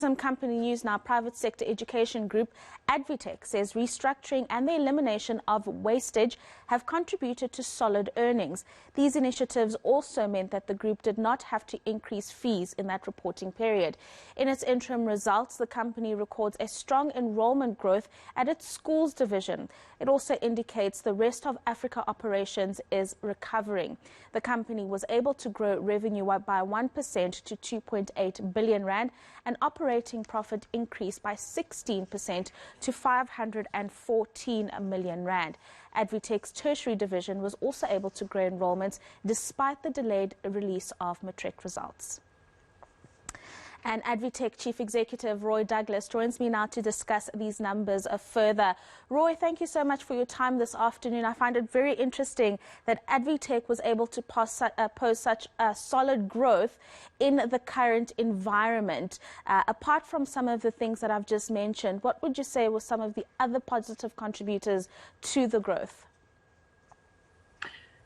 Some company news now, private sector education group ADvTECH says restructuring and the elimination of wastage have contributed to solid earnings. These initiatives also meant that the group did not have to increase fees in that reporting period. In its interim results, the company records a strong enrolment growth at its schools division. It also indicates the rest of Africa operations is recovering. The company was able to grow revenue by 1% to 2.8 billion rand and operating profit increased by 16% to 514 million rand. ADvTECH's tertiary division was also able to grow enrolments despite the delayed release of matric results. And ADvTECH Chief Executive Roy Douglas joins me now to discuss these numbers further. Roy, thank you so much for your time this afternoon. I find it very interesting that ADvTECH was able to post such solid growth in the current environment. Apart from some of the things that I've just mentioned, what would you say were some of the other positive contributors to the growth?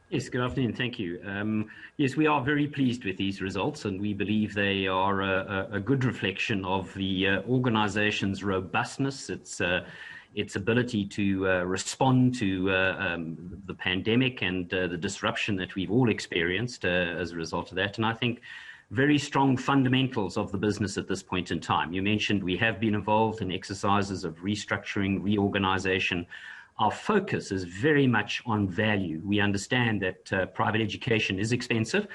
Yes, good afternoon. Thank you. Yes, we are very pleased with these results, and we believe they are a good reflection of the organization's robustness, its ability to respond to the pandemic and the disruption that we've all experienced as a result of that. And I think very strong fundamentals of the business at this point in time. You mentioned we have been involved in exercises of restructuring, reorganization. Our focus is very much on value. We understand that private education is expensive,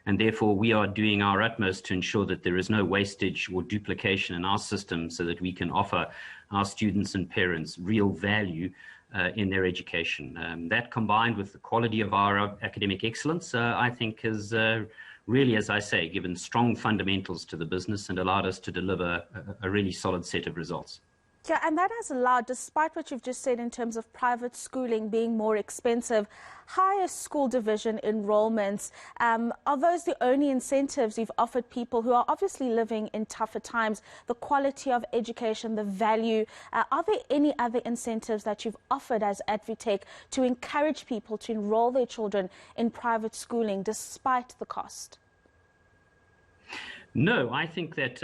and therefore we are doing our utmost to ensure that there is no wastage or duplication in our system so that we can offer our students and parents real value in their education. That combined with the quality of our academic excellence, I think has really, as I say, given strong fundamentals to the business and allowed us to deliver a really solid set of results. Yeah, and that has allowed, despite what you've just said in terms of private schooling being more expensive, higher school division enrollments. Are those the only incentives you've offered people who are obviously living in tougher times? The quality of education, the value. Are there any other incentives that you've offered as ADvTECH to encourage people to enroll their children in private schooling despite the cost? No, I think that,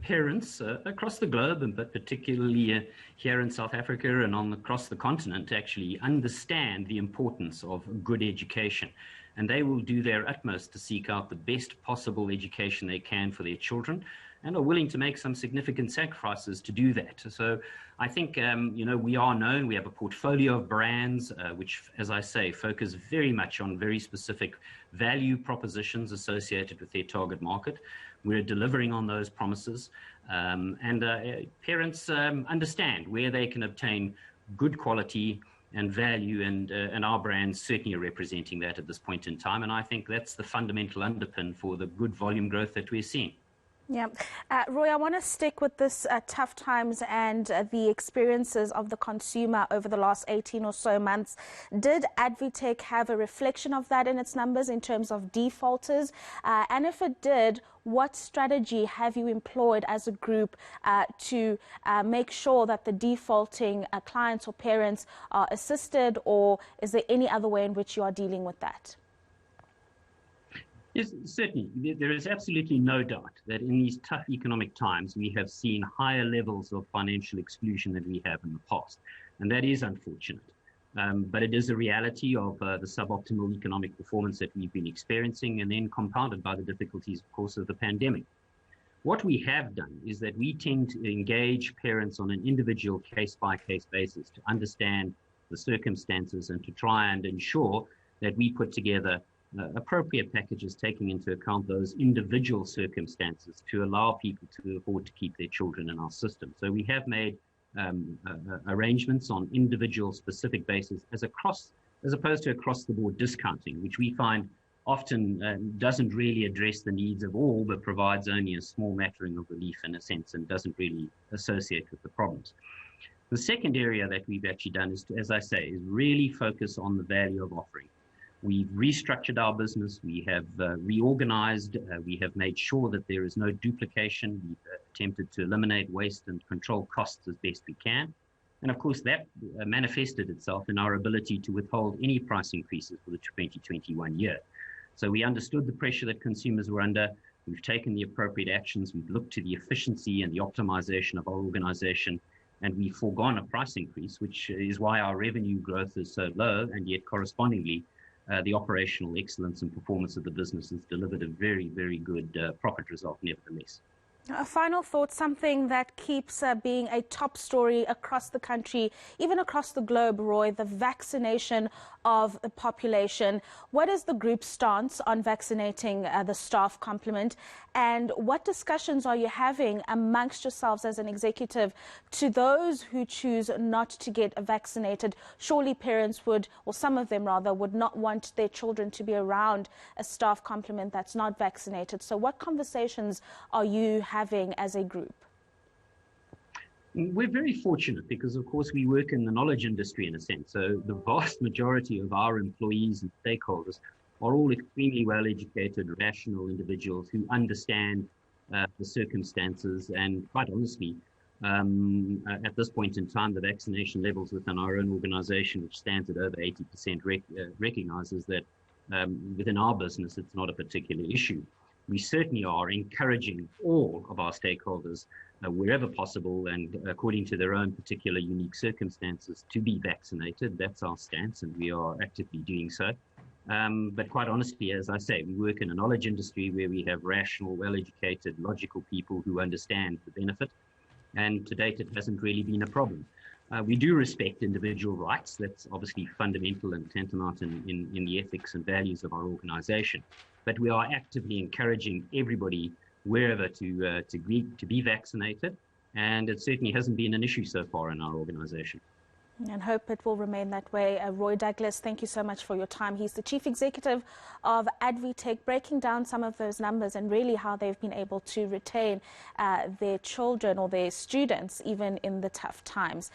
parents across the globe, but particularly here in South Africa and across the continent, actually understand the importance of good education. And they will do their utmost to seek out the best possible education they can for their children and are willing to make some significant sacrifices to do that. So I think, we are known, we have a portfolio of brands which, as I say, focus very much on very specific value propositions associated with their target market. We're delivering on those promises, and parents understand where they can obtain good quality and value, and our brands certainly are representing that at this point in time. And I think that's the fundamental underpin for the good volume growth that we're seeing. Yeah. Roy, I want to stick with this tough times and the experiences of the consumer over the last 18 or so months. Did ADvTECH have a reflection of that in its numbers in terms of defaulters? And if it did, what strategy have you employed as a group to make sure that the defaulting clients or parents are assisted, or is there any other way in which you are dealing with that? Yes, certainly. There is absolutely no doubt that in these tough economic times, we have seen higher levels of financial exclusion than we have in the past. And that is unfortunate. But it is a reality of the suboptimal economic performance that we've been experiencing, and then compounded by the difficulties, of course, of the pandemic. What we have done is that we tend to engage parents on an individual case-by-case basis to understand the circumstances and to try and ensure that we put together appropriate packages taking into account those individual circumstances to allow people to afford to keep their children in our system. So we have made arrangements on individual specific basis as opposed to across the board discounting, which we find often doesn't really address the needs of all, but provides only a small mattering of relief in a sense and doesn't really associate with the problems. The second area that we've actually done is, as I say, is really focus on the value of offering. We've restructured our business, we have reorganized, we have made sure that there is no duplication, we've attempted to eliminate waste and control costs as best we can. And of course that manifested itself in our ability to withhold any price increases for the 2021 year. So we understood the pressure that consumers were under. We've taken the appropriate actions. We've looked to the efficiency and the optimization of our organization, and we've foregone a price increase, which is why our revenue growth is so low, and yet correspondingly, the operational excellence and performance of the business has delivered a very, very good profit result nevertheless. A final thought, something that keeps being a top story across the country, even across the globe, Roy, the vaccination of the population. What is the group's stance on vaccinating the staff complement, and what discussions are you having amongst yourselves as an executive to those who choose not to get vaccinated? Surely parents would, or some of them rather, would not want their children to be around a staff complement that's not vaccinated. So what conversations are you having as a group? We're very fortunate because, of course, we work in the knowledge industry in a sense. So the vast majority of our employees and stakeholders are all extremely well-educated, rational individuals who understand the circumstances. And quite honestly, at this point in time, the vaccination levels within our own organization, which stands at over 80%, recognizes that within our business, it's not a particular issue. We certainly are encouraging all of our stakeholders, wherever possible and according to their own particular unique circumstances, to be vaccinated. That's our stance, and we are actively doing so. But quite honestly, as I say, we work in a knowledge industry where we have rational, well-educated, logical people who understand the benefit. And to date, it hasn't really been a problem. We do respect individual rights. That's obviously fundamental and tantamount in the ethics and values of our organization. But we are actively encouraging everybody wherever to be vaccinated, and it certainly hasn't been an issue so far in our organization. And hope it will remain that way. Roy Douglas, thank you so much for your time. He's the Chief Executive of ADvTECH, breaking down some of those numbers and really how they've been able to retain their children or their students even in the tough times.